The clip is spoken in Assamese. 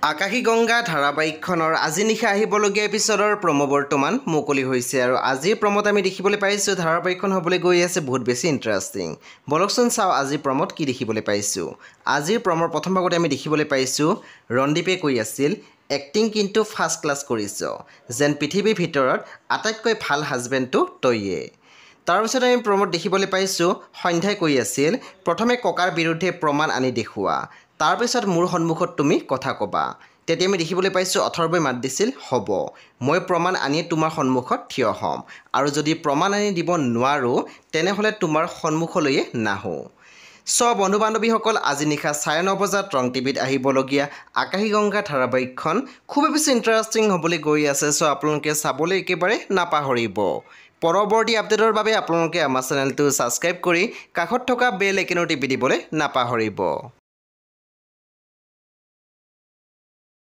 আকাশী গংগা ধাৰাবাহিকখনৰ আজি নিশা আহিবলগীয়া এপিছডৰ প্ৰমো বৰ্তমান মুকলি হৈছে আৰু আজিৰ প্ৰমোত আমি দেখিবলৈ পাইছোঁ ধাৰাবাহিকখন হ'বলৈ গৈ আছে বহুত বেছি ইণ্টাৰেষ্টিং। বলকচোন চাওঁ আজিৰ প্ৰমোত কি দেখিবলৈ পাইছোঁ। আজিৰ প্ৰমৰ প্ৰথম ভাগতে আমি দেখিবলৈ পাইছোঁ ৰণদীপে কৈ আছিল এক্টিং কিন্তু ফাৰ্ষ্ট ক্লাছ কৰিছ, যেন পৃথিৱীৰ ভিতৰত আটাইতকৈ ভাল হাজবেণ্ডটো তইয়ে। তাৰপিছত আমি প্ৰমোত দেখিবলৈ পাইছোঁ সন্ধ্যাই কৈ আছিল প্ৰথমে ককাৰ বিৰুদ্ধে প্ৰমাণ আনি দেখুওৱা, তাৰপিছত মোৰ সন্মুখত তুমি কথা ক'বা। তেতিয়া আমি দেখিবলৈ পাইছোঁ অথৰ্বই মাত দিছিল হ'ব, মই প্ৰমাণ আনি তোমাৰ সন্মুখত থিয় হ'ম আৰু যদি প্ৰমাণ আনি দিব নোৱাৰোঁ তেনেহ'লে তোমাৰ সন্মুখলৈয়ে নাহোঁ। বন্ধু বান্ধৱীসকল, আজি নিশা 9:30 বজাত ৰং টিভিত আহিবলগীয়া আকাশী গংগা ধাৰাবাহিকখন খুবেই বেছি ইণ্টাৰেষ্টিং হ'বলৈ গৈ আছে। আপোনালোকে চাবলৈ একেবাৰে নাপাহৰিব। পৰৱৰ্তী আপডেটৰ বাবে আপোনালোকে আমাৰ চেনেলটো ছাবস্ক্ৰাইব কৰি কাষত থকা বেল আইকনটো টিপি দিবলৈ নাপাহৰিব।